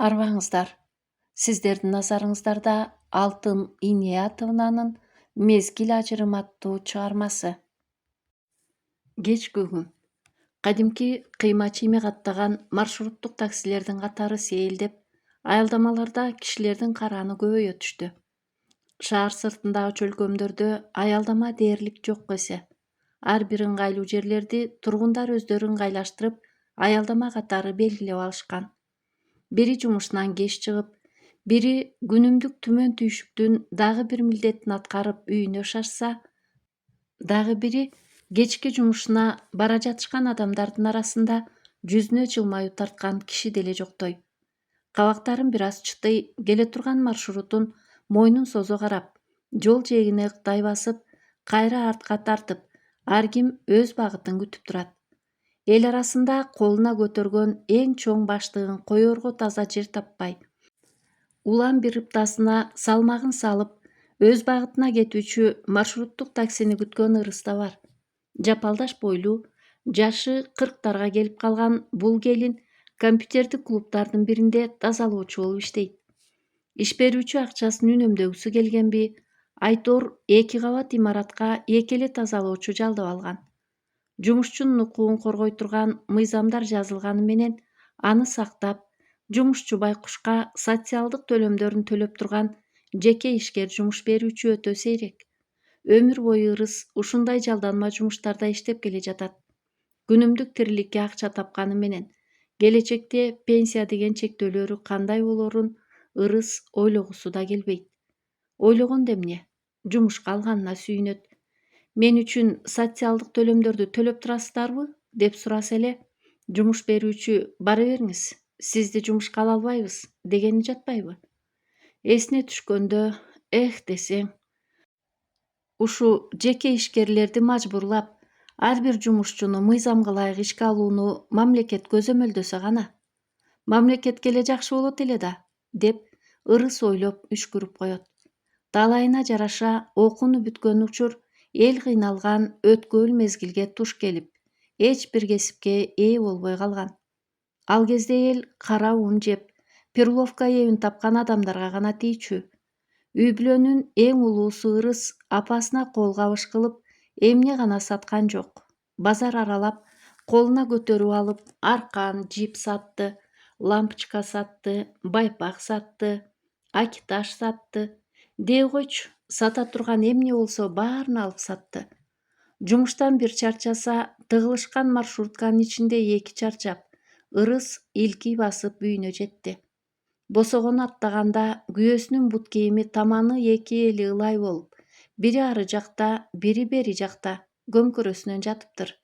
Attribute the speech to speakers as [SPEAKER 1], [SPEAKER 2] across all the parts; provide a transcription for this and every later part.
[SPEAKER 1] Арбаңыздар. Сиздердин назарыңыздарда Алтын ине атынан Мезгил ажырым аттуу чыгармасы. Кечки күн. Кадимки кыйма чийме каттаган маршруттук таксилердин катары сейилдеп, аялдамаларда кишилердин карааны көбөйө түштү. Шаар сыртындагы чөлкөмдөрдө аялдама дээрлик жок эсе. Ар бир ыңгайлуу жерлерди тургундар өздөрү ыңгайлаштырып, аялдама катары белгилеп алышкан. Бири жумушунан кеч чыгып, бири күнүмдүк түмөн түйшүктүн дагы бир милдетин аткарып үйүнө шашса, дагы бири кечки жумушуна бара жатышкан адамдардын арасында жүзүнө жылмаюу тарткан киши деле жоктой. Кабактарын бир аз чытый, келе турган маршрутун мойнун созо карап, жол жээгине ыктай басып, кайра артка тартып, ар ким өз багытын күтүп турат. Эл арасында колуна көтөргөн эң чоң баштыгын коерго таза жер таппай, улам бир ыптасына салмагын салып, өз багытына кетүүчү маршруттук таксини күткөн ырыс да бар. Жапалдаш бойлуу, жашы 40-тарга келип калган бул келин компьютердик клубдардын биринде тазалоочу болуп иштейт. Иш берүүчү акчасын үнөмдөгүсү келгенби, Айтор 2 кабат имаратка 2 эле тазалоочу жалдап алган. Жумушчунун укугун коргой турган мыйзамдар жазылганы менен аны сактап, жумушчу байкушка социалдык төлөмдөрүн төлөп турган жеке ишкер жумуш берүүчү өтө сейрек. Өмүр бою ырыс ушундай жалданма жумуштарда иштеп келе жатат. Күнүмдүк тириликке акча тапканы менен келечекте пенсия деген чектөөлөрү кандай болорун ырыс ойлогусу да келбейт. Ойлогондо эмне? Жумушка алганына сүйүнөт. Мен үчүн социалдык төлөмдөрдү төлөп турасыздарбы? Деп сураса эле, жумуш берүүчү бара бериңиз, сизди жумушка ала албайбыз дегени жатпайбы? Эсине түшкөндө, десең, ушу жеке ишкерлерди мажбурлап, ар бир жумушчуну мыйзамга ылайык ишке алууну мамлекет көзөмөлдөсө гана. Мамлекетке эле жакшы болот эле да, деп ырыс ойлоп үшкүрүп коет. Талайына жараша окууну бүткөн учур эл кыйналган өткөөл мезгилге туш келип, эч бир кесипке ээ болбой калган. Ал кезде эл кара ун жеп, перловка эбин тапкан адамдарга гана тийчү. Үй бүлөнүн эң улуусу ырыс апасына кол кабыш кылып, эмне гана саткан жок. Базар аралап, колуна көтөрүп алып, аркан, жип сатты, лампочка сатты, байпак сатты, акиташ сатты. Дей койчу, сата турган эмне болсо баарын алып сатты. Жумуштан бир чарчаса, тыгылышкан маршрутканын ичинде 2 чарчап, ырыс илкий басып үйүнө жетти. Босогон аттаганда күйөөсүнүн бут кийими таманы 2 эли ылай болуп, бири ары жакта, бири бери жакта көмкөрөсүнөн жатыптыр.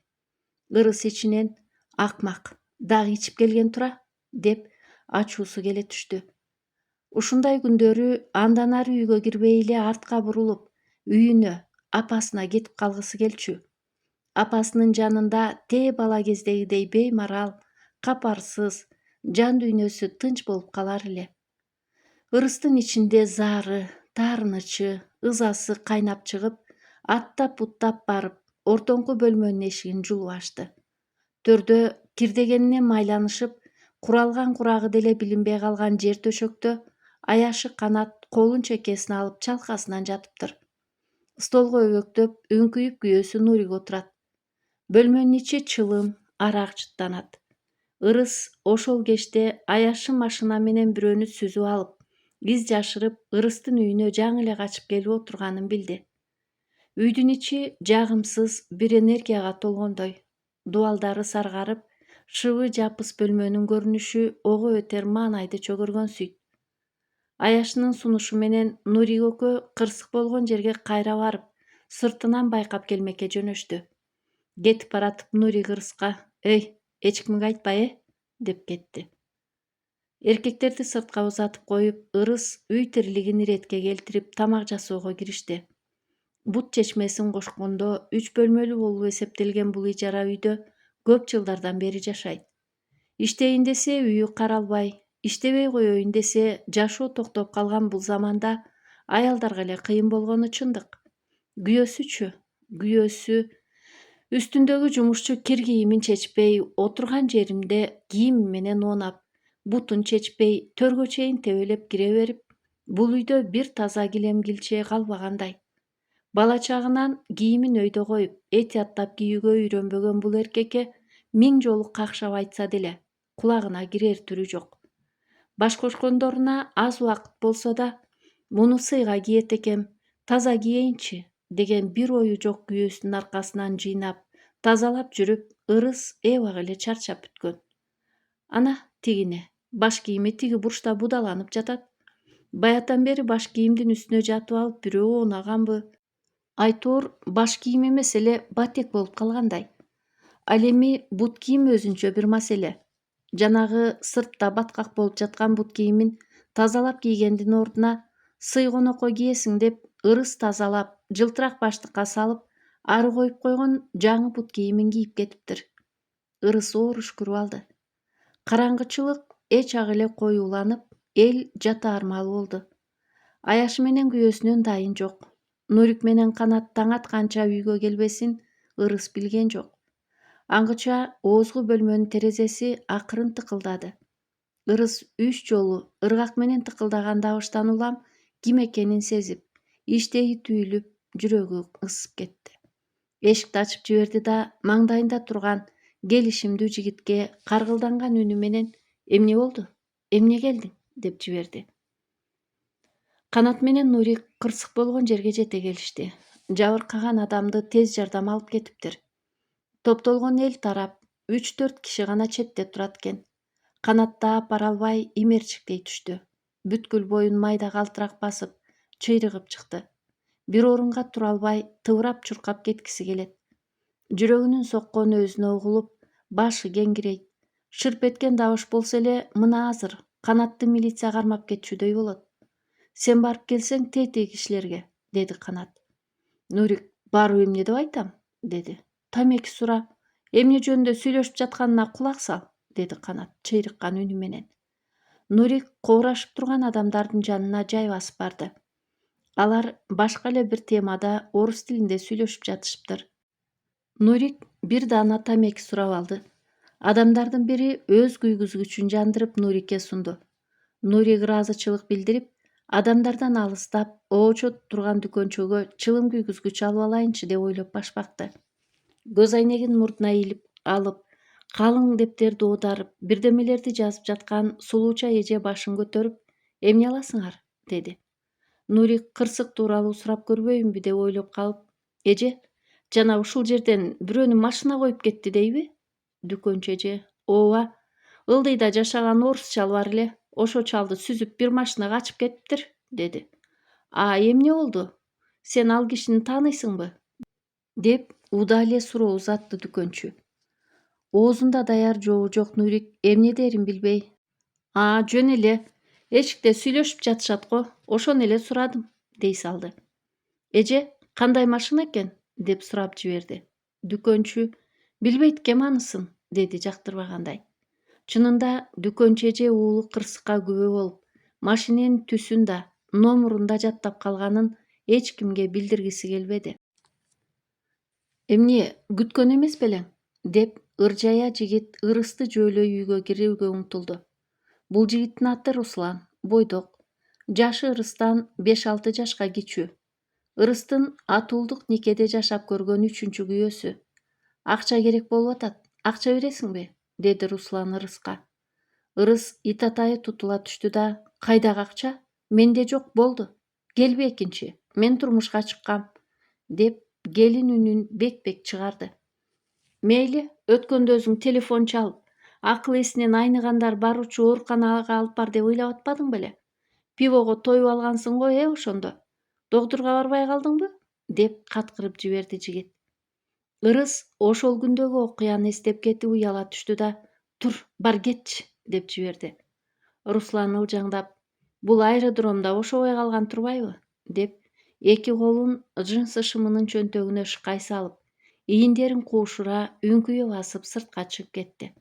[SPEAKER 1] Ырыс ичинен акмак, дагы ичип келген тура, деп ачуусу келе түштү. Ушундай күндөрү андан ары үйгө кирбей эле артка бурулуп, үйүнө, апасына кетип калгысы келчү. Апасынын жанында тээ бала кездегидей беймарал, капарсыз, жан дүйнөсү тынч болуп калар эле. Ырыстын ичинде зары, таарынычы, ызасы кайнап чыгып, аттап-уттап барып, ортоңку бөлмөнүн эшигин жулуп ачты. Төрдө кирдегенине майланышып, куралган курагы деле билинбей калган жер төшөктө аяшы канат колун чекесине алып чалкасынан жатыптыр. Столго өбөктөп, үңкүйүп күйөөсү Нурик отурат. Бөлмөнүн ичи чылым, арак жыттанат. Ырыс ошол кечте аяшы машина менен бирөөнү сүзүп алып, из жашырып, ырыстын үйүнө жаңы эле качып келип отурганын билди. Үйдүн ичи жагымсыз бир энергияга толгондой. Дубалдары саргарып, шыбы жапыс бөлмөнүн көрүнүшү ого өтер маанайды чөгөргөнсүйт. Аяшынын сунушу менен Нурик экөө кырсык болгон жерге кайра барып, сыртынан байкап келмекке жөнөштү. Кетип баратып Нурик ырыска: эч кимге айтпа, деп кетти. Эркектерди сыртка узатып коюп, ырыс үй тирилигин иретке келтирип тамак жасоого киришти. Бут чечмесин кошкондо 3 бөлмөлүү болуп эсептелген бул ижара үйдө көп жылдардан бери жашайт. Иштейин десе үйү каралбай, иштебей коеюн десе жашоо токтоп калган бул заманда аялдарга эле кыйын болгону чындык. Күйөөсүчү? Күйөөсү үстүндөгү жумушчу кир кийимин чечпей, отурган жеримде кийими менен оонап, бутун чечпей төргө чейин тебелеп кире берип, бул үйдө бир таза килем килче калбагандай. Бала чагынан кийимин өйдө коюп, этияттап кийүүгө үйрөнбөгөн бул эркекке 1000 жолу какшап айтса деле кулагына кирер түрү жок. Баш кошкондоруна аз убакыт болсо да, муну сыйга киет экем, таза кийейинчи деген бир ою жок күйөөсүнүн аркасынан жыйнап, тазалап жүрүп, ырыс эбак эле чарчап бүткөн. Ана тигине, баш кийими тиги бурчта будаланып жатат. Баятан бери баш кийимдин үстүнө жатып алып бирөө онаганбы? Айтор баш кийим эмес эле батек болуп калгандай. Ал эми бут кийим өзүнчө бир маселе. Жанагы сыртта баткак болуп жаткан бут кийимин тазалап кийгендин ордуна сый конокко киесиң деп ырыс тазалап, жылтырак баштыкка салып, ары коюп койгон жаңы бут кийимин кийип кетиптир. Ырыс оорушкуруп алды. Караңгычылык эч ак эле коюуланып, эл жатаармал болду. Аяшы менен күйөөсүнөн дайын жок. Нурик менен Канат таң атканча үйгө келбесин ырыс билген жок. Аңгыча оозгу бөлмөнүн терезеси акырын тыкылдады. Ырыс 3 жолу ыргак менен тыкылдаган дабыштан улам ким экенин сезип, иштеги түйүлүп, жүрөгү ысып кетти. Эшикти ачып жиберди да маңдайында турган келишимдүү жигитке каргылданган үнү менен «Эмне болду? Эмне келдиң?» деп жиберди. Канат менен Нурик кырсык болгон жерге жете келишти. Жабыркаган адамды тез жардам алып кетиптир. Топтолгон эл тарап 3-4 киши гана четте турат экен. Канат да бара албай имерчиктей түштү. Бүткүл боюн майда калтырак басып, чыйрыгып чыкты. Бир орунга тура албай, тыбырап чуркап кеткиси келет. Жүрөгүнүн соккону өзүнө угулуп, башы кеңкирейт. Шырп эткен дабыш болсо эле мына азыр Канатты милиция кармап кетчүдөй болот. Сен барып келсең тети кишилерге, деди Канат. Нурик, барып эмне деп айтам, деди. Тамеки сура, эмне жөнүндө сүйлөшүп жатканына кулак сал, деди Канат чыйрыккан үнү менен. Нурик коорашып турган адамдардын жанына жай басып барды. Алар башка эле бир темада орус тилинде сүйлөшүп жатышыптыр. Нурик бир даана тамеки сурап алды. Адамдардын бири өз күйгүзгүчүн жандырып Нурикке сунду. Нурик ыраазычылык билдирип, адамдардан алыстап, оочот турган дүкөнчөгө чылым күйгүзгүч алып алайынчы деп ойлоп баш бакты. Көз айнегин мурдуна ийилип алып, калың дептерди оодарып, бирдемелерди жазып жаткан сулууча эже башын көтөрүп, «Эмне аласыңар?» деди. Нурик кырсык тууралуу сурап көрбөйүнбү деп ойлоп калып, «Эже, жана ушул жерден бирөөнүн машина коюп кетти дейби?» Дүкөнчү эже, «Ооба, ылдыйда жашаган орус чал бар эле, ошо чалды сүзүп бир машина качып кетиптир», деди. «А эмне болду? Сен ал кишини тааныйсыңбы?» деп уда эле суроо узатты дүкөнчү. Оозунда даяр жообу жок Нурик эмне дерин билбей, жөн эле, эшикте сүйлөшүп жатышат го, ошону эле сурадым, дей салды. «Эже, кандай машина экен?» деп сурап жиберди. Дүкөнчү, «Билбейт экем анысын», деди жактырбагандай. Чынында дүкөнчү эже уулу кырсыкка күбө болуп, машиненин түсүн да, номурун да жаттап калганын эч кимге билдиргиси келбеди. «Эмне, күткөн эмес белең?» деп ыржая жигит ырысты жөөлөй үйгө кирүүгө умтулду. Бул жигиттин аты Руслан, бойдок. Жашы ырыстан 5-6 жашка кичүү. Ырыстын атуулдук никеде жашап көргөн 3-чү күйөөсү. «Акча керек болуп атат, акча бересиңби?» деди Руслан ырыска. Ырыс итатайы тутула түштү да, «Кайдагы акча? Менде жок, болду. Келби экинчи, мен турмушка чыккам», деп келин үнүн бек-бек чыгарды. «Мейли, өткөндө өзүң телефон чалып, акыл эсинен айныгандар баруучу ооруканага алып бар деп ыйлап атпадың беле? Пивого тоюп алгансың го, ошондо. Доктурга барбай калдыңбы?» деп каткырып жиберди жигит. Ырыс ошол күндөгү окуяны эстеп кетип уяла түштү да, «Тур, бар кетчи», деп жиберди. Руслан ылжаңдап, «Бул аэродромдо ошобой калган турбайбы?» деп эки колун джинсы шымынын чөнтөгүнө шыкай салып, ийиндерин куушура үңкүйө басып сыртка чыгып кетти.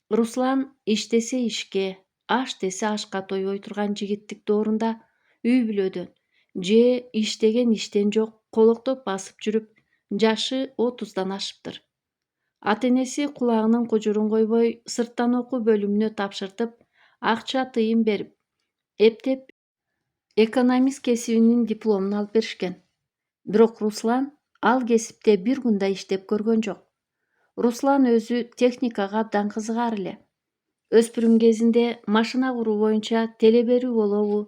[SPEAKER 1] Руслан иштесе ишке, аш десе ашка тойбой турган жигиттик доорунда үй бүлөдөн же иштеген иштен жок колоктоп басып жүрүп, жашы 30-дан ашыптыр. Ата-энеси кулагынын кужурун койбой сырттан окуу бөлүмүнө тапшыртып, акча тыйын берип, эптеп экономист кесибинин дипломун алып беришкен. Бирок Руслан ал кесипте бир күн да иштеп көргөн жок. Руслан өзү техникага абдан кызыгар эле. Өспүрүм кезинде машина куруу боюнча теле берүү болобу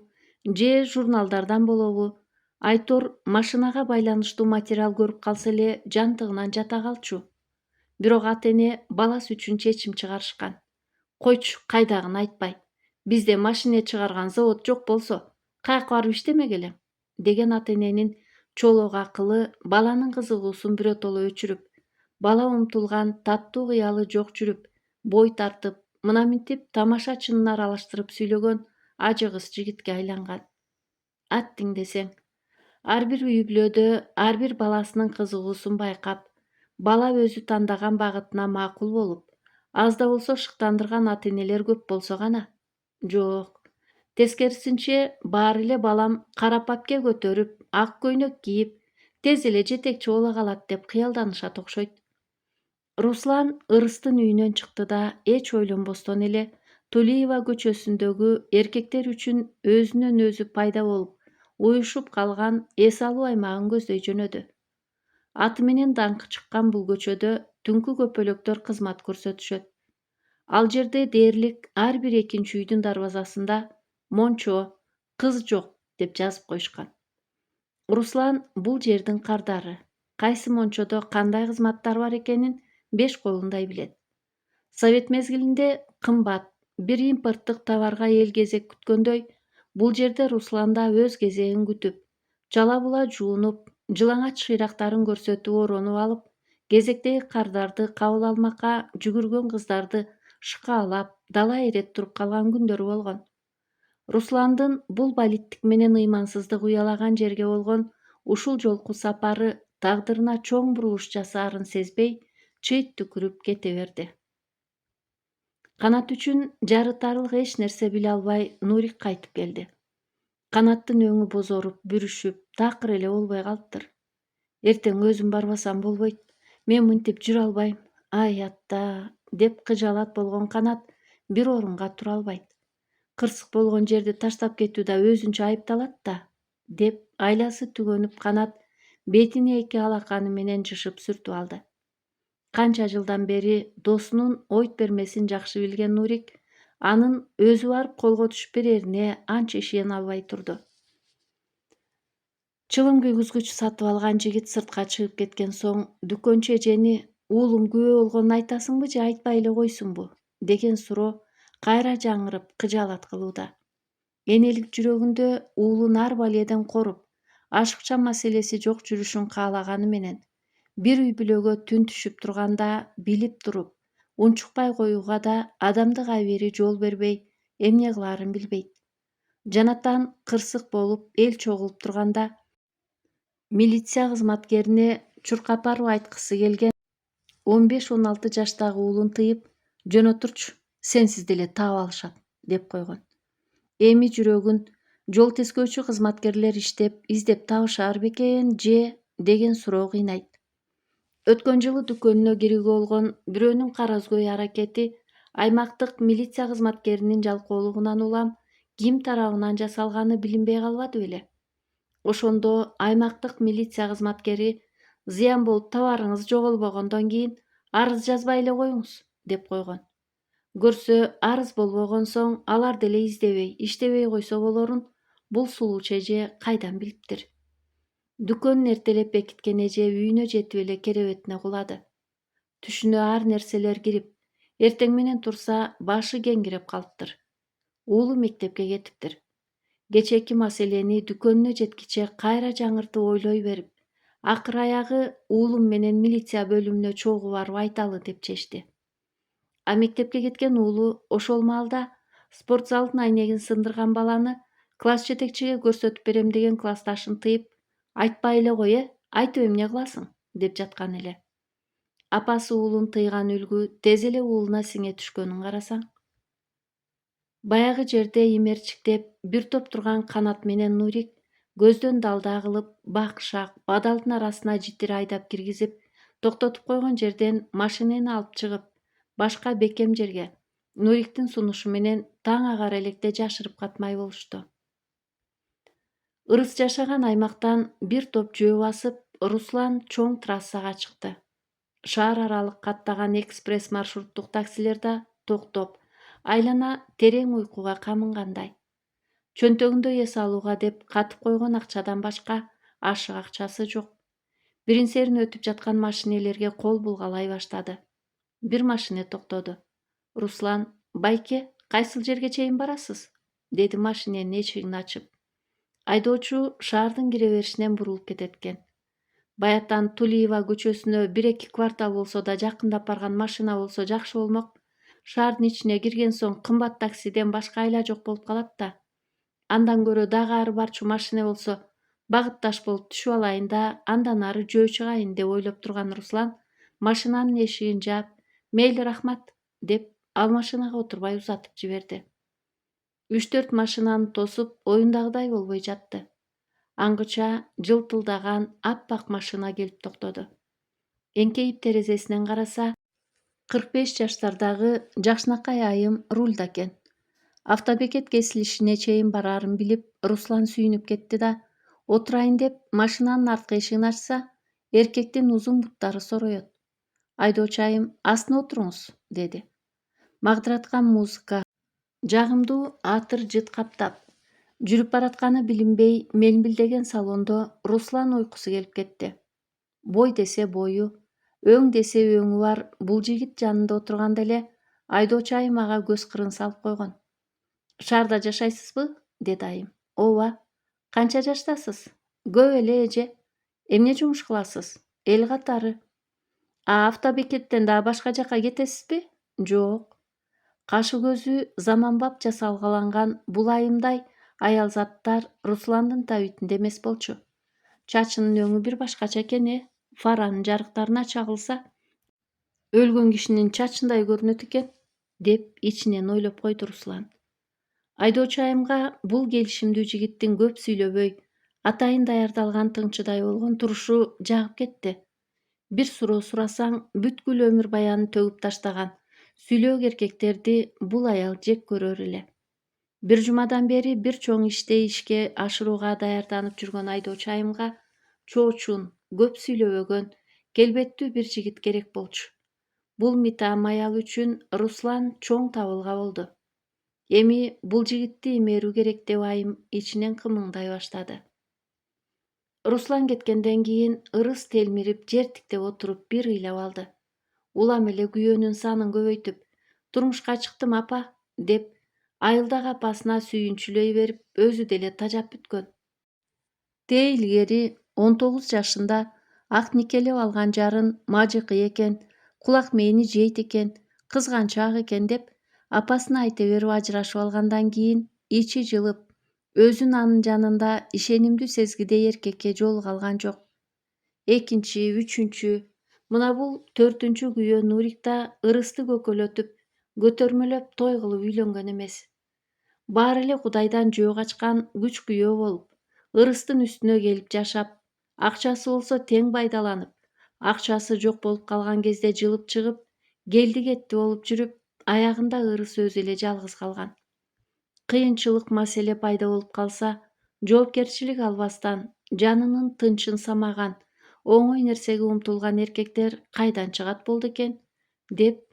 [SPEAKER 1] же журналдардан болобу, айтор машинага байланыштуу материал көрүп калса эле жантыгынан жата калчу. Бирок ата-эне баласы үчүн чечим чыгарышкан. Койчу, кайдагын айтпай. Бизде машина чыгарган завод жок болсо, каяка барып иштемек элең? Деген ата-эненин чолок акылы баланын кызыгуусун биротоло өчүрүп, бала умтулган таттуу кыялы жок жүрүп, бой тартып, мына минтип тамаша чынын аралаштырып сүйлөгөн ажы кыз жигитке айланган. Аттиң десең, ар бир үй бүлөдө ар бир баласынын кызыгуусун байкап, бала өзү тандаган багытына макул болуп, аз да болсо шыктандырган ата-энелер көп болсо гана. Жок. Тескерисинче баары эле балам кара папке көтөрүп, ак көйнөк кийип, тез эле жетекчи боло калат деп кыялданышат окшойт. Руслан ырыстын үйүнөн чыкты да эч ойлонбостон эле Тулиева көчөсүндөгү эркектер үчүн өзүнөн өзү пайда болуп, уюшуп калган эс алуу аймагын көздөй жөнөдү. Аты менен даңкы чыккан бул көчөдө түнкү көпөлөктөр кызмат көрсөтүшөт. Ал жерде дээрлик ар бир экинчи үйдүн дарбазасында мончо, кыз жок деп жазып коюшкан. Руслан бул жердин кардары, кайсы мончодо кандай кызматтар бар экенин 5 колундай билет. Совет мезгилинде кымбат, бир импорттук товарга эл кезек күткөндөй, бул жерде Руслан да өз кезегин күтүп, чала була жуунуп, жылаңач шыйрактарын көрсөтүп оронуп алып, кезектеги кардарды кабыл алмакка жүгүргөн кыздарды шыкаалап, дала ирет туруп калган күндөрү болгон. Русландын бул балиттик менен ыймансыздык уялаган жерге болгон ушул жолку сапары тагдырына чоң бурулуш жасаарын сезбей, чыйт түкүрүп кете берди. Канат үчүн жарытарлык эч нерсе биле албай Нурик кайтып келди. Канаттын өңү бозоруп, бүрүшүп, такыр эле болбой калыптыр. Эртең өзүм барбасам болбойт. Мен мынтип жүрө албайм. Ай атта, деп кыжалат болгон Канат бир орунга тура албайт. Кырсык болгон жерди таштап кетүү да өзүнчө айыпталат да, деп айласы түгөнүп Канат бетине эки алаканы менен жышып сүртүп алды. Канча жылдан бери досунун ойт бермесин жакшы билген Нурик анын өзү барып колго түшүп берерине анча ишене албай турду. Чылым кыйгызгыч сатып алган жигит сыртка чыгып кеткен соң дүкөнчү эжени уулум күбө болгонун айтасыңбы же айтпай эле койсуңбу деген суроо кайра жаңырып кыжаалат кылууда. Энелик жүрөгүндө уулун ар балиеден коруп, ашыкча маселеси жок жүрүшүн каалаганы менен бир үй бүлөгө түн түшүп турганда билип туруп, унчукпай коюуга да адамдык абийири жол бербей, эмне кылаарын билбейт. Жанатан кырсык болуп эл чогулуп турганда милиция кызматкерине чуркап барып айткысы келген 15-16 жаштагы уулун тыйып, жөнөтүрчү, сенсиз деле таап алышат, деп койгон. Эми жүрөгүн жол тескөөчү кызматкерлер издеп табышаар бекен же деген суроо кыйнайт. Өткөн жылы дүкөнүнө кирүүгө болгон бирөөнүн каразгөй аракети аймактык милиция кызматкеринин жалкоолугунан улам ким тарабынан жасалганы билинбей калбады беле? Ошондо аймактык милиция кызматкери зыян болуп табарыңыз жоголбогондон кийин арыз жазбай эле коюңуз, деп койгон. Көрсө арыз болбогон соң алар деле издебей, иштебей койсо болорун бул сулуучу эже кайдан билиптир? Дүкөнүн эртелеп бекиткен эже үйүнө жетип эле керебетине кулады. Түшүнө ар нерселер кирип, эртең менен турса башы кеңиреп калыптыр. Уулу мектепке кетиптир. Кечээки маселени дүкөнүнө жеткиче кайра жаңыртып ойлой берип, акыр аягы уулум менен милиция бөлүмүнө чогуу барып айталы деп чечти. А мектепке кеткен уулу ошол маалда спорт залдын айнегин сындырган баланы класс жетекчиге көрсөтүп берем деген классташын тыйып, айтпай эле кой, айтып эмне кыласың, деп жаткан эле. Апасы уулун тыйган үлгү тез эле уулуна сиңе түшкөнүн карасаң. Баягы жерде имерчиктеп бир топ турган Канат менен Нурик көздөн далда кылып, бакшак, бадалдын арасына житир айдап киргизип, токтотуп койгон жерден машинени алып чыгып, башка бекем жерге Нуриктин сунушу менен таң агар электе жашырып катмай болушту. Ырыс жашаган аймактан бир топ жөө басып, Руслан чоң трассага чыкты. Шаар аралык каттаган экспресс маршруттук таксилер да токтоп, айлана терең уйкуга камынгандай. Чөнтөгүндө эс алууга деп катып койгон акчадан башка ашык акчасы жок. Бирин-серин өтүп жаткан машинелерге кол булгалай баштады. Бир машине токтоду. Руслан: «Байке, кайсыл жерге чейин барасыз?» деди машиненин эшигин ачып. Айдоочу шаардын кире беришинен бурулуп кетет экен. Баятан Тулиева көчөсүнө 1-2 квартал болсо да жакындап барган машина болсо жакшы болмок. Шаардын ичине кирген соң кымбат таксиден башка айла жок болуп калат да. Андан көрө дагы ары барчу машина болсо багытташ болуп түшүп алайын да андан ары жөө чыгайын деп ойлоп турган Руслан машинанын эшигин жаап: «Мейли, рахмат» деп ал машинага отурбай узатып жиберди. 3-4 машинаны тосуп оюндагыдай болбой жатты. Аңгыча жылтылдаган аппак машина келип токтоду. Эңкейип терезесинен караса, 45 жаштардагы жакшынакай айым рулда экен. Автобекет кесилишине чейин бараарын билип, Руслан сүйүнүп кетти да, отурайын деп машинанын арткы эшигин ачса, эркектин узун буттары сороёт. Айдоочу айым: «Астына отуруңуз» деди. Магдыраткан музыка, жагымдуу атыр жыт каптап, жүрүп баратканы билинбей мелмилдеген салондо Руслан уйкусу келип кетти. Бой десе бою, өң десе өңү бар бул жигит жанында отурганда эле айдоочу айым ага көз кырын салып койгон. «Шаарда жашайсызбы?» деди айым. «Ооба». «Канча жаштасыз?» «Көп эле, эже». «Эмне жумуш кыласыз?» «Эл катары». «А автобекеттен да башка жака кетесизби?» «Жок». Кашы көзү заманбап жасалгаланган бул айымдай аял заттар Русландын табитинде эмес болчу. Чачынын өңү бир башкача экен, фаранын жарыктарына чагылса, өлгөн кишинин чачындай көрүнөт экен, деп ичинен ойлоп койду Руслан. Айдоочу айымга бул келишимдүү жигиттин көп сүйлөбөй, атайын даярдалган тыңчыдай болгон турушу жагып кетти. Бир суроо сурасаң, бүткүл өмүр баянын төгүп таштаган сүйлөөк эркектерди бул аял жек көрөр эле. Бир жумадан бери бир чоң ишти ишке ашырууга даярданып жүргөн айдоочу айымга чоочун, көп сүйлөбөгөн, келбеттүү бир жигит керек болчу. Бул митам аял үчүн Руслан чоң табылга болду. Эми бул жигитти имерүү керек деп айым ичинен кымыңдай баштады. Руслан кеткенден кийин ырыс телмирип жер тиктеп отуруп бир ыйлап алды. Улам эле күйөөнүн санын көбөйтүп: «Турмушка чыктым, апа» деп айылдагы апасына сүйүнчүлөй берип, өзү деле тажап бүткөн. Тээ илгери 19 жашында ак никелеп алган жарын мажыкый экен, кулак мээни жейт экен, кызганчаак экен деп апасына айта берип ажырашып алгандан кийин ичи жылып, өзүн анын жанында ишенимдүү сезгидей эркекке жолуга алган жок. Экинчи, үчүнчү, мына бул 4-үнчү күйөө Нурик да ырысты көкөлөтүп, көтөрмөлөп той кылып үйлөнгөн эмес. Баары эле Кудайдан жөө качкан күч күйөө болуп, ырыстын үстүнө келип жашап, акчасы болсо тең байдаланып, акчасы жок болуп калган кезде жылып чыгып, келди кетти болуп жүрүп, аягында ырыс өзү эле жалгыз калган. Кыйынчылык маселе пайда болуп калса, жоопкерчилик албастан, жанынын тынчын самаган, оңой нерсеге умтулган эркектер кайдан чыгат болду экен, деп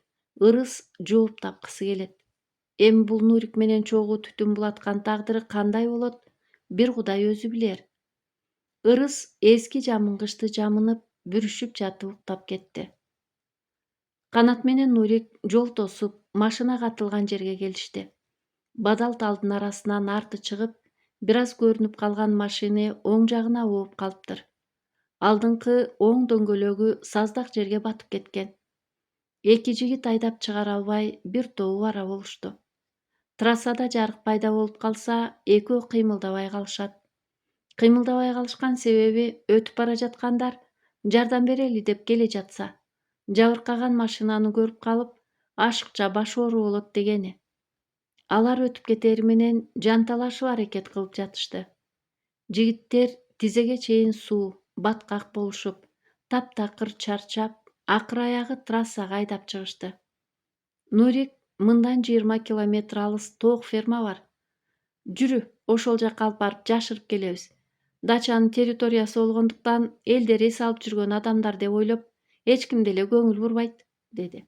[SPEAKER 1] ырыс жооп тапкысы келет. Эми бул Нурик менен чогуу түтүн булаткан тагдыры кандай болот, бир Кудай өзү билер. Ырыс эски жамынгычты жамынып, бүрүшүп жатып уктап кетти. Канат менен Нурик жол тосуп, машина катылган жерге келишти. Бадал талдын арасынан арты чыгып, бир аз көрүнүп калган машина оң жагына ооп калыптыр. Алдыңкы оң дөңгөлөгү саздак жерге батып кеткен. Эки жигит айдап чыгара албай бир тобу бара болушту. Трассада жарык пайда болуп калса, экөө кыймылдабай калышат. Кыймылдабай калышкан себеби өтүп бара жаткандар жардам берели деп келе жатса, жабыркаган машинаны көрүп калып, ашыкча баш оору болот дегени. Алар өтүп кетери менен жанталашып аракет кылып жатышты. Жигиттер тизеге чейин суу, баткак болушуп, таптакыр чарчап, акыр аягы трассага айдап чыгышты. Нурик Мындан 20 километр алыс тоок ферма бар. Жүрү, ошол жакка алып барып жашырып келебиз. Дачанын территориясы болгондуктан элдер эс алып жүргөн адамдар деп ойлоп, эч ким деле көңүл бурбайт, деди.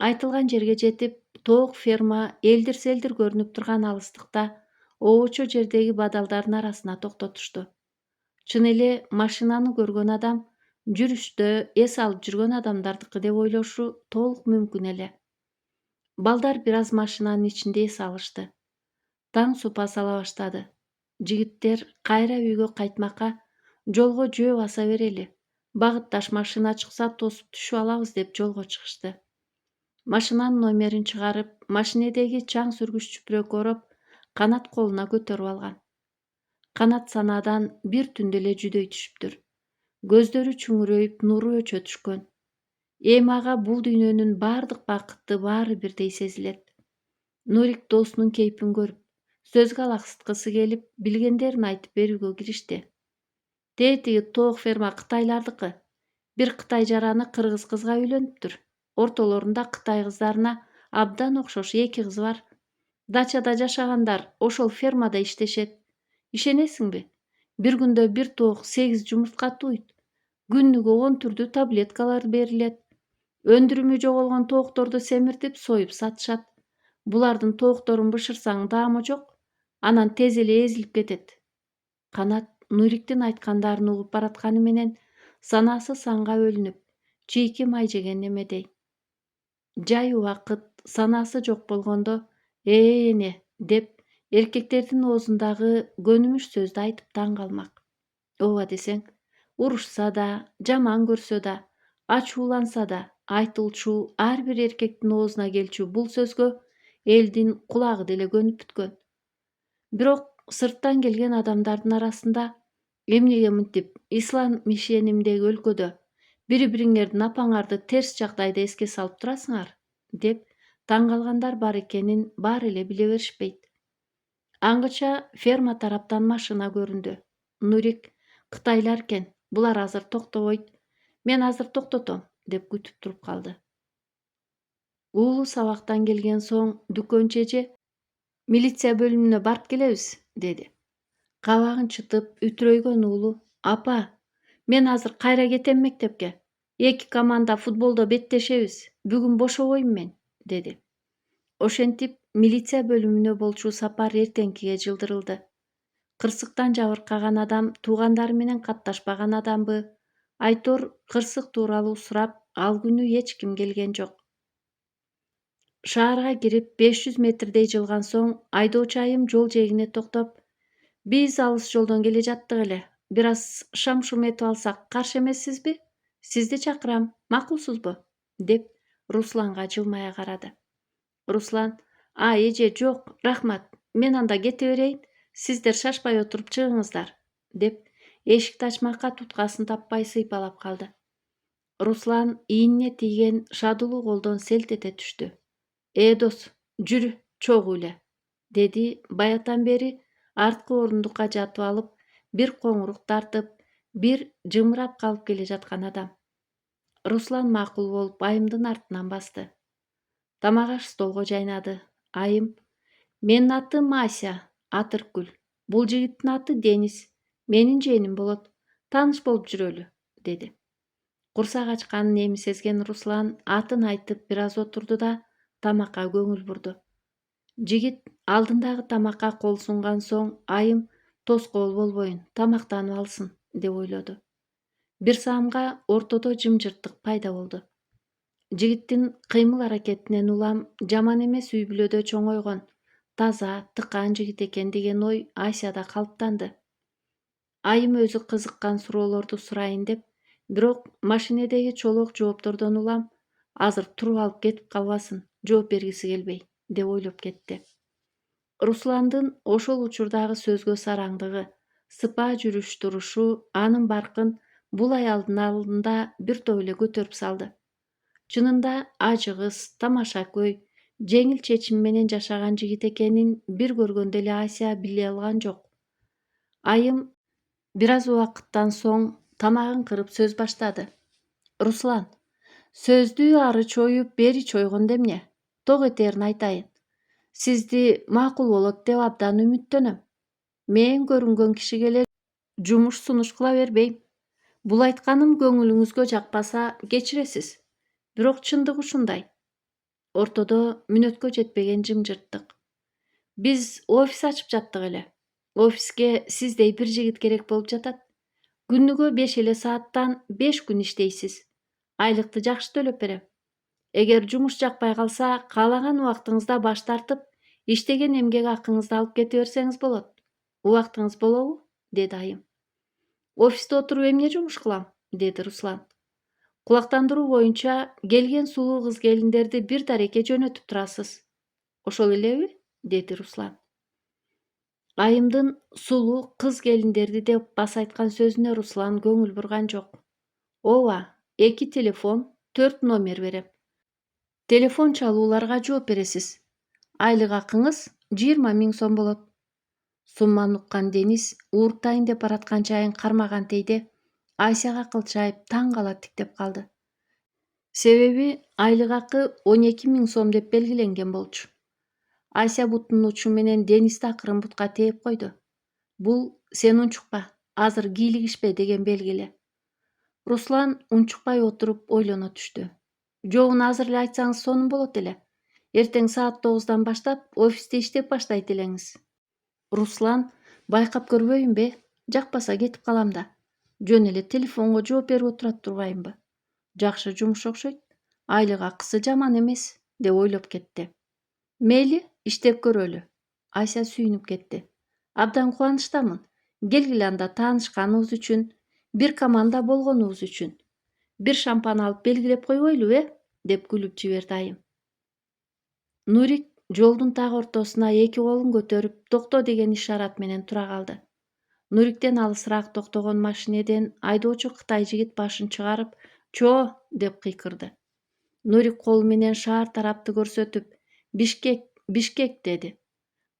[SPEAKER 1] Айтылган жерге жетип, тоок ферма элдир-селдир көрүнүп турган алыстыкта обочо жердеги бадалдардын арасына токтотушту. Чын эле машинаны көргөн адам жүрүштө эс алып жүргөн адамдардыкы деп ойлошу толук мүмкүн эле. Балдар бир аз машинанын ичинде эс алышты. Таң супа сала баштады. Жигиттер кайра үйгө кайтмакка жолго жөө баса берели. Багытташ машина чыкса тосуп түшүп алабыз деп жолго чыгышты. Машинанын номерин чыгарып, машинедеги чаң сүргүч чүпүрөккө ороп, Канат колуна көтөрүп алган. Канат санаадан бир түндө эле жүдөй түшүптүр. Көздөрү чүңүрөйүп, нуру өчө түшкөн. Эми ага бул дүйнөнүн бардык бакыты баары бирдей сезилет. Нурик досунун кейпин көрүп, сөзгө алаксыткысы келип, билгендерин айтып берүүгө киришти. Тетиги тоок ферма Кытайлардыкы. Бир Кытай жараны кыргыз кызга үйлөнүптүр. Ортолорунда Кытай кыздарына абдан окшош 2 кыз бар. Дачада жашагандар ошол фермада иштешет. Ишенесиңби? Бир күндө бир тоок 8 жумуртка тууйт. Күнүгө 10 түрдүү таблеткалар берилет. Өндүрүмү жоголгон тоокторду семиртип, союп сатышат. Булардын тоокторун бышырсаң даамы жок, анан тез эле эзилип кетет. Канат Нуриктин айткандарын угуп баратканы менен санаасы санга бөлүнүп, чийки май жеген немедей. Жай убакыт санаасы жок болгондо эне деп эркектердин оозундагы көнүмүш сөздү айтып таң калмак. Ооба десең, урушса да, жаман көрсө да, ачууланса да, айтылчу ар бир эркектин оозуна келчү бул сөзгө элдин кулагы деле көнүп бүткөн. Бирок сырттан келген адамдардын арасында эмнеге мынтип ислам ишенимдеги өлкөдө бири-бириңердин апаңарды терс жагдайда эске салып турасыңар, деп таң калгандар бар экенин баары эле биле беришпейт. Аңгыча ферма тараптан машина көрүндү. Нурик Кытайлар экен, булар азыр токтобойт. Мен азыр токтотом, деп күтүп туруп калды. Уулу сабактан келген соң дүкөнчү эже милиция бөлүмүнө барып келебиз, деди. Кабагын чытып үтүрөйгөн уулу: "Апа, мен азыр кайра кетем мектепке. 2 команда футболдо беттешебиз. Бүгүн бошобойм мен", деди. Ошентип милиция бөлүмүнө болчу сапар эртеңкиге жылдырылды. Кырсыктан жабыркаган адам туугандары менен катташпаган адамбы? Айтор кырсык тууралуу сурап, ал күнү эч ким келген жок. Шаарга кирип 500 метрдей жылган соң айдоочу айым жол жээгине токтоп: "Биз алыс жолдон келе жаттык эле. Бир аз шам-шум этип алсак каршы эмессизби? Сизди чакырам, макулсузбу?" деп Русланга жылмая карады. Руслан: эже, жок, рахмат. Мен анда кете берейин. Сиздер шашпай отуруп чыгыңыздар", деп эшикти ачмакка туткасын таппай сыйпалап калды. Руслан ийине тийген шадулуу колдон селт эте түштү. Дос, жүрү, чогуу эле", деди баятан бери арткы орундукка жатып алып, бир коңурук тартып, бир жымырап калып келе жаткан адам. Руслан макул болуп айымдын артынан басты. Тамак аш столго жайнады. Айым: "Менин атым Ася, Атыркүл. Бул жигиттин аты Денис. Менин жээним болот. Тааныш болуп жүрөлү", деди. Курсак ачканын эми сезген Руслан атын айтып бир аз отурду да тамакка көңүл бурду. Жигит алдындагы тамакка кол сунган соң айым тоскоол болбойн, тамактанып алсын, деп ойлоду. Бир саамга ортодо жымжырттык пайда болду. Жигиттин кыймыл аракетинен улам жаман эмес үй бүлөдө чоңойгон, таза, тыкаан жигит экен деген ой Асяда калыптанды. Айым өзү кызыккан суроолорду сурайын деп, бирок машинедеги чолок жооптордон улам азыр туруп алып кетип калбасын, жооп бергиси келбей, деп ойлоп кетти. Русландын ошол учурдагы сөзгө сараңдыгы, сыпаа жүрүш турушу анын баркын бул аялдын алдында бир топ эле көтөрүп салды. Чынында ажыгыс, тамашакөй, жеңил чечим менен жашаган жигит экенин бир көргөндө эле Ася биле алган жок. Айым бир аз убакыттан соң тамагын кырып сөз баштады. "Руслан, сөздү ары чоюп, бери чойгондо эмне? ток этерин айтайын. Сизди макул болот деп абдан үмүттөнөм. Мен көрүнгөн кишиге эле жумуш сунуш кыла бербейм. Бул айтканым көңүлүңүзгө жакпаса кечиресиз. Бирок чындык ушундай. Ортодо мүнөткө жетпеген жымжырттык. Биз офис ачып жаттык эле. Офиске сиздей бир жигит керек болуп жатат. Күнүгө 5 эле сааттан 5 күн иштейсиз. Айлыкты жакшы төлөп берем. Эгер жумуш жакпай калса, каалаган убактыңызда баш тартып, иштеген эмгек акыңызды алып кете берсеңиз болот. Убактыңыз болобу? Деди айым. Офисте отуруп эмне жумуш кылам? Деди Руслан. Кулактандыруу боюнча келген сулуу кыз келиндерди бир дарекке жөнөтүп турасыз. Ошол элеби? Деди Руслан. Айымдын сулуу кыз келиндерди деп баса айткан сөзүнө Руслан көңүл бурган жок. Ооба, 2 телефон, 4 номер берем. Телефон чалууларга жооп бересиз. Айлык акыңыз 20 000 сом болот. Сумманы уккан Денис ууруктайын деп бараткан чайын кармаган тейде Айсяга кылчайып таң кала тиктеп калды. Себеби айлык акы 12 000 сом деп белгиленген болчу. Айся буттун учу менен Денисти акырын бутка тээп койду. Бул сен унчукпа, азыр кийлигишпе деген белгиле. Руслан унчукпай отуруп ойлоно түштү. Жообун азыр эле айтсаңыз сонун болот эле. Эртең саат 9-дан баштап офисте иштеп баштайт элеңиз. Руслан байкап көрбөйүмбү? Жакпаса кетип калам да. Жөн эле телефонго жооп берип отура турбаймынбы? Жакшы жумуш окшойт. Айлык акысы жаман эмес, деп ойлоп кетти. Мейли, иштеп көрөлү. Айся сүйүнүп кетти. Абдан кубанычтамын. Келгиле анда таанышканыбыз үчүн, бир команда болгонубуз үчүн. Бир шампан алып белгилеп койбойлубу, деп күлүп жиберди айым. Нурик жолдун так ортосуна 2 колун көтөрүп токто деген ишарат менен тура калды. Нуриктен алысыраак токтогон машинеден айдоочу кытай жигит башын чыгарып, «Чоо!» деп кыйкырды. Нурик колу менен шаар тарапты көрсөтүп, «Бишкек, Бишкек» деди.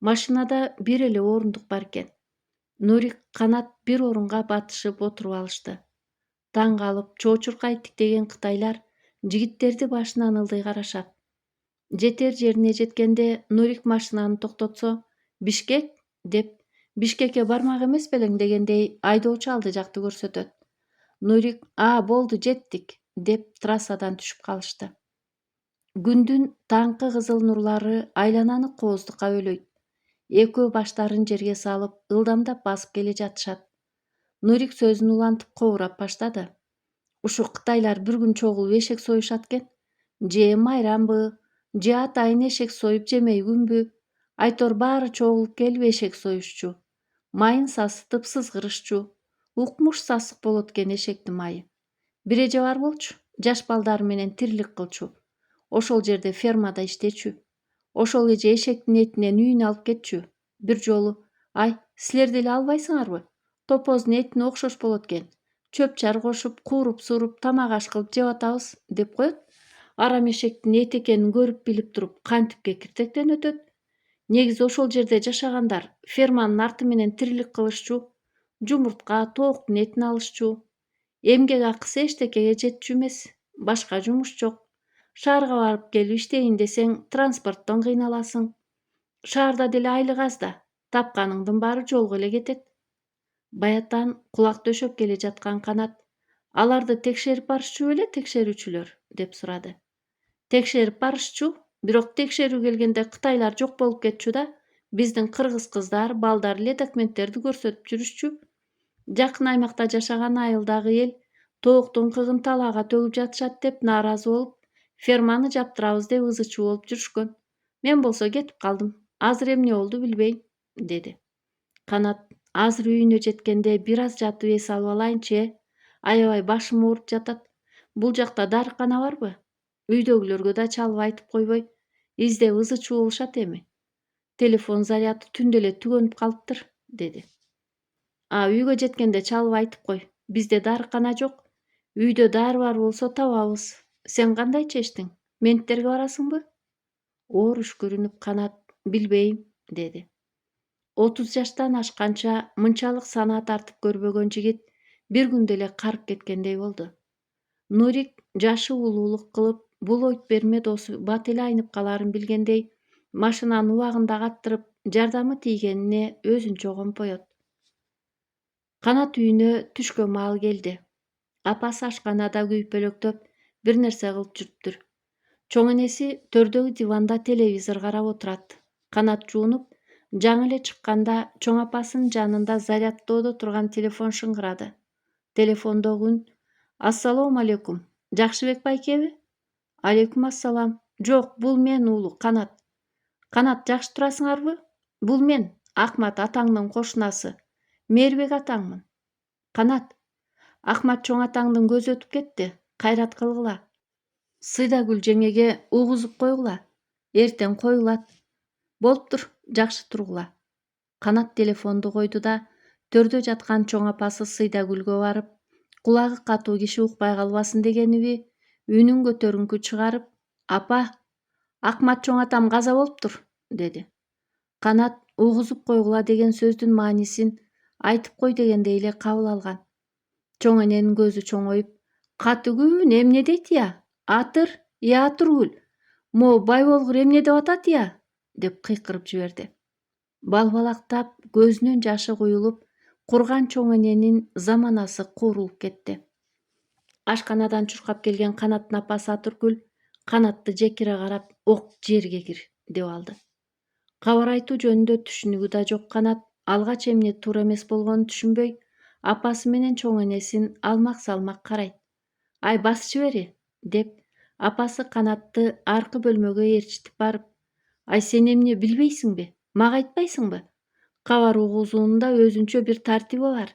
[SPEAKER 1] Машинада бир эле орундук бар экен. Нурик, Канат бир орунга батышып отуруп алышты. Таң калып, чоочуркай тиктеген кытайлар жигиттерди башынан ылдый карашат. Жетер жерине жеткенде Нурик машинаны токтотсо, «Бишкек?» деп, «Бишкекке бармак эмес белең?» дегендей айдоочу алды жакты көрсөтөт. Нурик, болду, жеттик», деп трассадан түшүп калышты. Күндүн таңкы кызыл нурлары айлананы кооздукка бөлөйт. Экөө баштарын жерге салып, ылдамдап басып келе жатышат. Нурик сөзүн улантып кобурап баштады. Ушу кытайлар бир күн чогулуп эшек союшат экен. Же майрамбы, же атайын эшек союп жемей күнбү. Айтор баары чогулуп келип эшек союшчу. Майын сасытып сызгырышчу. Укмуш сасык болот экен эшектин майы. Бир эже бар болчу, жаш балдары менен тирилик кылчу. Ошол жерде фермада иштечү. Ошол эже эшектин этинен үйүнө алып кетчү. Бир жолу, «Ай, силер деле албайсыңарбы? Топоздун этине окшош болот экен. Чөп чар кошуп, кууруп-сууруп, тамак аш кылып жеп атабыз», деп коет. Арам эшектин эти экенин көрүп билип туруп, кантип кекиртектен өтөт? Негизи ошол жерде жашагандар ферманын арты менен тирилик кылышчу. Жумуртка, тооктун этин алышчу. Эмгек акысы эчтекеге жетчү эмес. Башка жумуш жок. Шаарга барып келип иштейин десең, транспорттон кыйналасың. Шаарда деле айлык аз да. Тапканыңдын баары жолго эле кетет. Баятан кулак төшөп келе жаткан Канат, «Аларды текшерип барышчу беле текшерүүчүлөр?» деп сурады. Текшерип барышчу, бирок текшерүү келгенде кытайлар жок болуп кетчү да. Биздин кыргыз кыздар, балдар эле документтерди көрсөтүп жүрүшчү. Жакын аймакта жашаган айылдагы эл тооктун кыгын талаага төгүп жатышат деп нааразы болуп, ферманы жаптырабыз деп ызы-чуу болуп жүрүшкөн. Мен болсо кетип калдым. Азыр эмне болду билбейм, деди. Канат, азыр үйүнө жеткенде бир аз жатып эс алып алайынчы, аябай башым ооруп жатат. Бул жакта дарыкана барбы? Үйдөгүлөргө да чалып айтып койбой, издеп ызы-чуу болушат эми. Телефон заряды түндө эле түгөнүп калыптыр, деди. Үйгө жеткенде чалып айтып кой. Бизде дарыкана жок. Үйдө дары бар болсо табабыз. Сен кандай чечтиң? Менттерге барасыңбы? Ооруш көрүнүп Канат, билбейм, деди. 30 жаштан ашканча мынчалык санаа тартып көрбөгөн жигит бир күндө эле карып кеткендей болду. Нурик жашы улуулук кылып бул ойт берме досу бат эле айнып калаарын билгендей машинанын убагында каттырып жардамы тийгенине өзүнчө компоет. Канат үйүнө түшкө маал келди. Апасы ашканада күйпөлөктөп бир нерсе кылып жүрүптүр. Чоң энеси төрдөгү диванда телевизор карап отурат. Канат жуунуп, жаңы эле чыкканда чоң апасынын жанында зарядтоодо турган телефон шыңгырады. Телефондогу үн: «Ассалому алейкум, Жакшыбек байкеби?» «Алейкум ассалам. Жок, бул мен уулу Канат». «Канат, жакшы турасыңарбы?» «Бул мен, Акмат атаңдын кошунасы. Мээрбек атаңмын». «Канат, Акмат чоң атаңдын көзү өтүп кетти. Кайрат кылгыла. Сыйдагүл жеңеге угузуп койгула. Эртең коюлат. Болуптур, жакшы тургула». Канат телефонду койду да төрдө жаткан чоң апасы Сыйдагүлгө барып, кулагы катуу киши укпай калбасын дегениби, үнүн көтөрүңкү чыгарып: «Апа, Акмат чоң атам каза болуптур», деди. Канат угузуп койгула деген сөздүн маанисин айтып кой дегендей эле кабыл алган. Чоң эненин көзү чоңоюп: «Катыгүн эмне дейт ия? Атыр, Атыргүл, могу бай болгур эмне деп атат ия?» деп кыйкырып жиберди. Балбалактап, көзүнөн жашы куюлуп, курган чоң эненин заманасы куурулуп кетти. Ашканадан чуркап келген Канаттын апасы Атыргүл Канатты жекире карап: «Ок, жерге кир», деп алды. Кабар айтуу жөнүндө түшүнүгү да жок Канат алгач эмне туура эмес болгонун түшүнбөй, апасы менен чоң энесин алмак-салмак карайт. «Ай, бас жибери», деп апасы Канатты аркы бөлмөгө ээрчитип барып: «Ай, сен эмне билбейсиңби? Мага айтпайсыңбы? Кабар угуузуунда өзүнчө бир тартиби бар.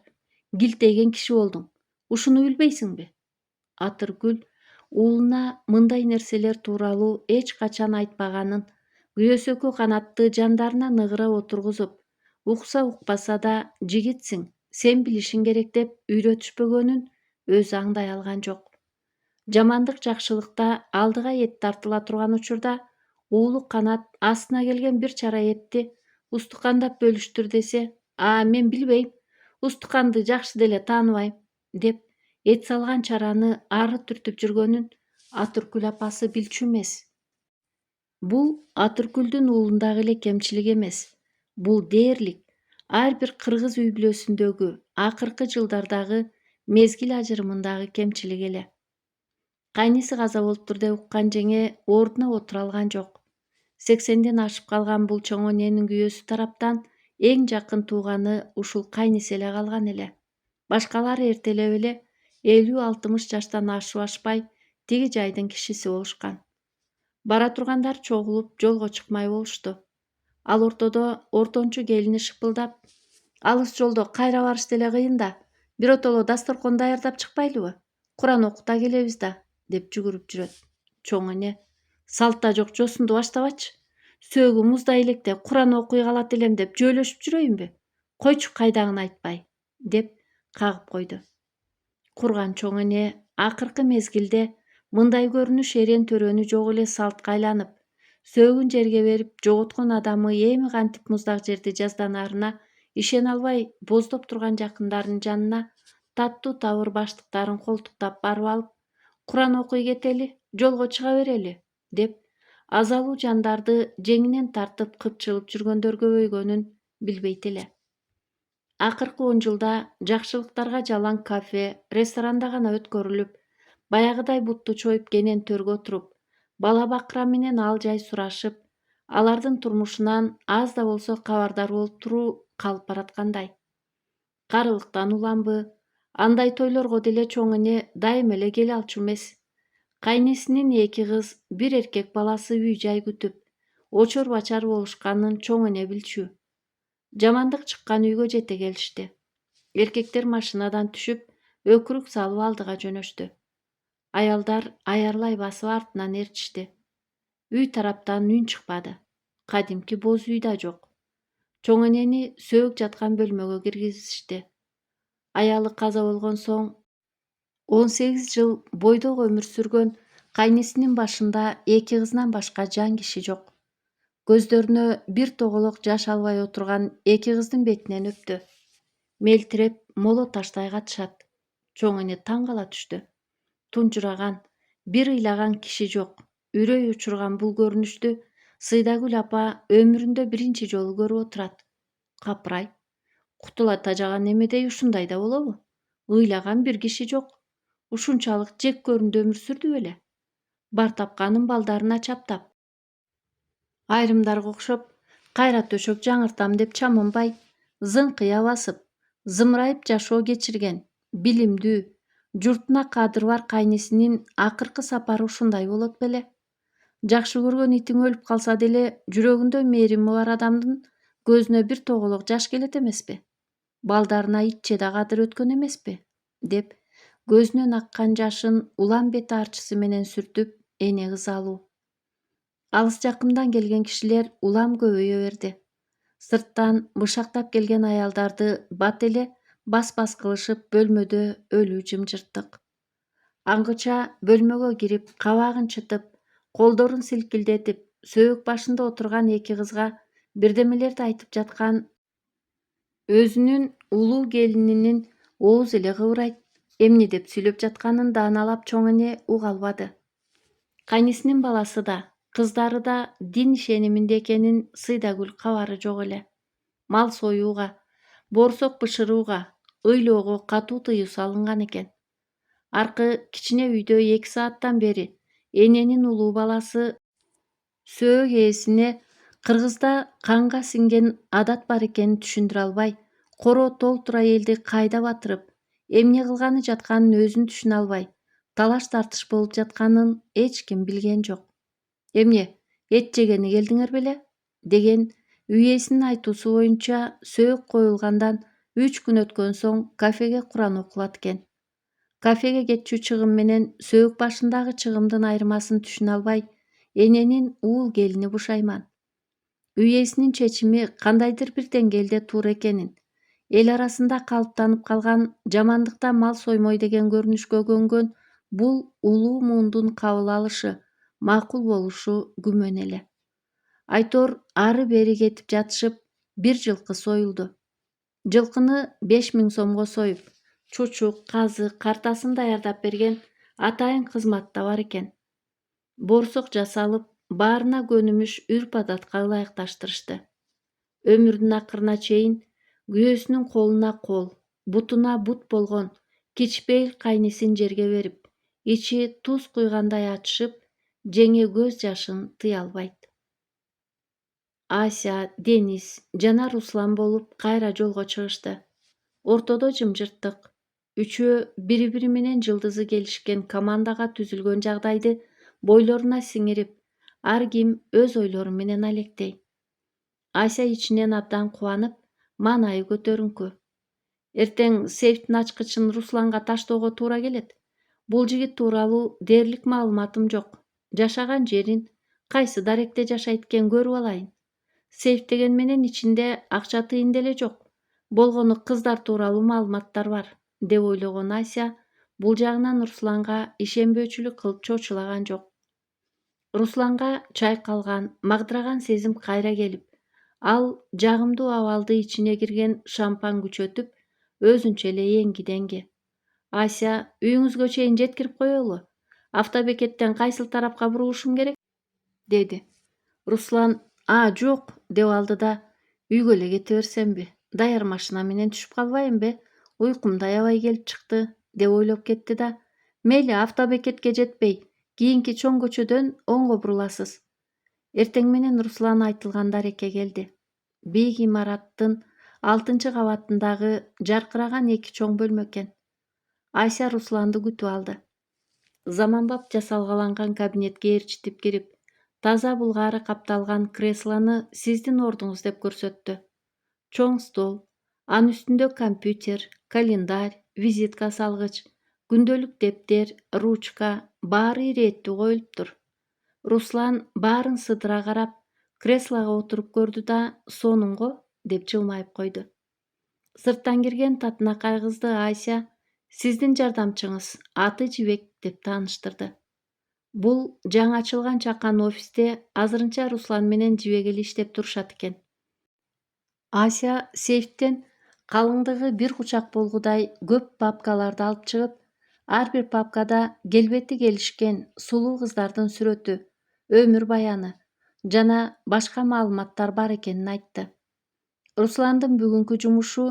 [SPEAKER 1] Килтейген киши болдуң. Ушуну билбейсиңби?» Атыргүл уулуна мындай нерселер тууралуу эч качан айтпаганын, күйөөсөккө Канатты жандарына ныгыра отургузуп, укса укпаса да жигитсиң, сен билишиң керек деп үйрөтүшпөгөнүн өзү аңдай алган жок. Жамандык жакшылыкта алдыга эт тартыла турган учурда уулу Канат астына келген бир чара этти устукандап бөлүштүр десе: Мен билбейм, устуканды жакшы деле тааныбайм», деп эт салган чараны ары түртүп жүргөнүн Атыргүл апасы билчү эмес. Бул Атыргүлдүн уулундагы эле кемчилик эмес. Бул дээрлик ар бир кыргыз үй бүлөсүндөгү акыркы жылдардагы мезгил ажырымындагы кемчилик эле. Кайниси каза болуптур деп уккан жеңе ордуна отура алган жок. 80ден ашып калган бул чоң эненин күйөөсү тараптан эң жакын тууганы ушул кайниси эле калган эле. Башкалары эртелеп эле 50-60 жаштан ашып ашпай тиги жайдын кишиси болушкан. Бара тургандар чогулуп жолго чыкмай болушту. Ал ортодо ортончу келини шыпылдап: «Алыс жолдо кайра барыш деле кыйын да, биротоло дасторкон даярдап чыкпайлыбы? Куран окута келебиз да», деп жүгүрүп жүрөт. Чоң эне: «Салтта жок жосунду баштабачы. Сөөгү муздай электе Куран окуй калат элем деп жөөлөшүп жүрөйүнбү? Койчу кайдагын айтпай», деп кагып койду. Курган чоң эне акыркы мезгилде мындай көрүнүш эрен төрөнү жок эле салтка айланып, сөөгүн жерге берип жоготкон адамы эми кантип муздак жерди жазданаарына ишене албай боздоп турган жакындарынын жанына таттуу табыр баштыктарын колтуктап барып алып: «Куран окуй кетели, жолго чыга берели», деп азалуу жандарды жеңинен тартып кыпчылып жүргөндөр көбөйгөнүн билбейт эле. Акыркы 10 жылда жакшылыктарга жалаң кафе, ресторанда гана өткөрүлүп, баягыдай бутту чоюп кенен төргө отуруп, бала бакыра менен ал жай сурашып, алардын турмушунан аз да болсо кабардар болуп туруу калып бараткандай. Карылыктан уламбы, андай тойлорго деле чоң эне дайыма эле келе алчу эмес. Кайнесинин 2 кыз, 1 эркек баласы үй-жай күтүп, очор-бачар болушканын чоң эне билчү. Жамандык чыккан үйгө жете келишти. Эркектер машинадан түшүп, өкүрүк салып алдыга жөнөштү. Аялдар аярлай басып артынан ээрчишти. Үй тараптан үн чыкпады. Кадимки боз үй да жок. Чоң энени сөөк жаткан бөлмөгө киргизишти. Аялы каза болгон соң 18 жыл бойдок өмүр сүргөн кайнесинин башында 2 кызынан башка жан киши жок. Көздөрүнө бир тоголок жаш албай отурган 2 кыздын бетинен өптү. Мелтиреп моло таштай катышат. Чоң эне таң кала түштү. Тунжураган, Бир ыйлаган киши жок. Үрөй учурган бул көрүнүштү Сыйдагүл апа өмүрүндө биринчи жолу көрүп отурат. Капырай. Кутула тажаган эмедей ушундай да болобу? Ыйлаган бир киши жок. Ушунчалык жек көрүндү өмүр сүрдү беле? Бар тапканын балдарына чаптап. Айрымдарга окшоп, кайра төшөк жаңыртам деп чаманбай, зыңкыя басып, зымырайып жашоо кечирген, билимдүү, журтуна кадыр бар кайнисинин акыркы сапары ушундай болот беле? Жакшы көргөн итиң өлүп калса деле жүрөгүндө мээрими бар адамдын көзүнө бир тоголок жаш келет эмеспи? Балдарына итче да кадыр өткөн эмеспи? Деп көзүнөн аккан жашын улам бет арчысы менен сүртүп, эне ызалуу. Алыс жакындан келген кишилер улам көбөйө берди. Сырттан бышактап келген аялдарды бат эле бас-бас кылышып бөлмөдө өлүү жымжырттык. Аңгыча бөлмөгө кирип, кабагын чытып, колдорун силкилдетип, сөөк башында отурган эки кызга бирдемелерди айтып жаткан өзүнүн улуу келининин ооз эле кыбырайт, эмне деп сүйлөп жатканын дааналап чоң эне уга албады. Кайнисинин баласы да, кыздары да дин ишениминде экенин Сыйдагүл кабары жок эле. Мал союуга, боорсок бышырууга, ыйлоого катуу тыюу салынган экен. Аркы кичине үйдө 2 сааттан бери эненин улуу баласы сөөк ээсине кыргызда канга сиңген адат бар экенин түшүндүрө албай, коро толтура элди кайда батырып, эмне кылганы жатканын өзүн түшүнө албай, талаш-тартыш болуп жатканын эч ким билген жок. Эмне, эт жегени келдиңер беле? Деген үй ээсинин айтуусу боюнча сөөк коюлгандан 3 күн өткөн соң кафеге Куран окулат экен. Кафеге кетчү чыгым менен сөөк башындагы чыгымдын айырмасын түшүнө албай, эненин уул келини бушайман. Үй ээсинин чечими кандайдыр бир деңгээлде туура экенин, эл арасында калыптанып калган жамандыкта мал соймой деген көрүнүшкө көнгөн бул улуу муундун кабыл алышы, макул болушу күмөн эле. Айтор ары-бери кетип жатышып, бир жылкы союлду. Жылкыны 5000 сомго союп, чучук, казы, картасын даярдап берген атайын кызматта бар экен. Боорсок жасалып, баарына көнүмүш үрп-адатка ылайыкташтырышты. Өмүрүнүн акырына чейин күйөөсүнүн колуна кол, бутуна бут болгон кичпейил кайнисин жерге берип, ичи туз куйгандай ачышып, жеңе көз жашын тыя албайт. Ася, Денис жана Руслан болуп кайра жолго чыгышты. Ортодо жымжырттык. Үчөө бири-бири менен жылдызы келишкен командага түзүлгөн жагдайды бойлоруна сиңирип, ар ким өз ойлору менен алектей. Ася ичинен абдан кубанып, маанайы көтөрүңкү. Эртең сейфтин ачкычын Русланга таштоого туура келет. Бул жигит тууралуу дээрлик маалыматым жок. Жашаган жерин, кайсы даректе жашайт экен көрүп алайын. Сейф деген менен ичинде акча тыйын деле жок. Болгону кыздар тууралуу маалыматтар бар, деп ойлогон Ася бул жагынан Русланга ишенбөөчүлүк кылып чочулаган жок. Русланга чайкалган, магдыраган сезим кайра келип, ал жагымдуу абалды ичине кирген шампан күчөтүп, өзүнчө эле эңги-деңги. Ася, үйүңүзгө чейин жеткирип коелу. Автобекеттен кайсыл тарапка бурулушум керек? Деди. Руслан, жок, деп алды да, үйгө эле кете берсемби? Даяр машина менен түшүп калбайынбы? Уйкум аябай келип чыкты, деп ойлоп кетти да, мейли автобекетке жетпей, кийинки чоң көчөдөн оңго буруласыз. Эртең менен Руслан айтылгандар эке келди. Бийик имараттын 6-кабатындагы жаркыраган 2 чоң бөлмө экен. Ася Русланды күтүп алды. Заманбап жасалгаланган кабинетке ээрчитип кирип, таза булгаары капталган креслону сиздин ордуңуз деп көрсөттү. Чоң стол, анын үстүндө компьютер, календарь, визитка салгыч, күндөлүк дептер, ручка, баары ирээттүү коюлуптур. Руслан баарын сыдыра карап, креслого отуруп көрдү да, сонунго, деп жылмайып койду. Сырттан кирген татынакай кызды Ася сиздин жардамчыңыз, аты Жибек, деп тааныштырды. Бул жаңы ачылган чакан офисте азырынча Руслан менен Жибек эле иштеп турушат экен. Ася сейфтен калыңдыгы бир кучак болгудай көп папкаларды алып чыгып, Ар бир папкада келбети келишкен сулуу кыздардын сүрөтү, өмүр баяны жана башка маалыматтар бар экенин айтты. Русландын бүгүнкү жумушу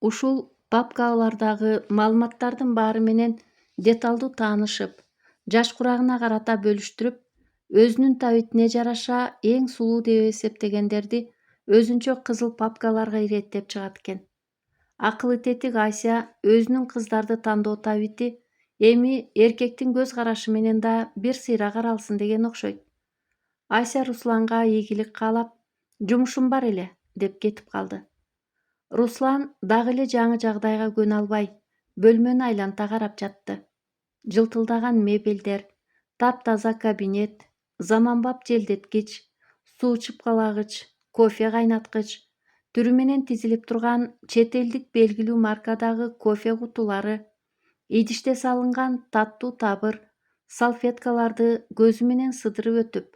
[SPEAKER 1] ушул папкалардагы маалыматтардын баары менен деталдуу таанышып, жаш курагына карата бөлүштүрүп, өзүнүн табитине жараша эң сулуу деп эсептегендерди өзүнчө кызыл папкаларга иреттеп чыгат экен. Акылы тетик Айся өзүнүн кыздарды тандоо табити эми эркектин көз карашы менен да бир сыйра каралсын деген окшойт. Айся Русланга ийгилик каалап, жумушум бар эле, деп кетип калды. Руслан дагы эле жаңы жагдайга көнө албай, бөлмөнү айланта карап жатты. Жылтылдаган мебелдер, таптаза кабинет, заманбап желдеткич, суу чыпкалагыч, кофе кайнаткыч, түрү менен тизилип турган чет элдик белгилүү маркадагы кофе кутулары, идиште салынган таттуу табыр, салфеткаларды көзү менен сыдырып өтүп,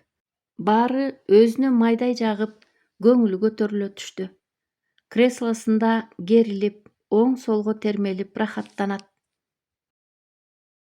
[SPEAKER 1] баары өзүнө майдай жагып, көңүлү көтөрүлө түштү. Креслосунда керилип, оң солго термелип рахаттанат.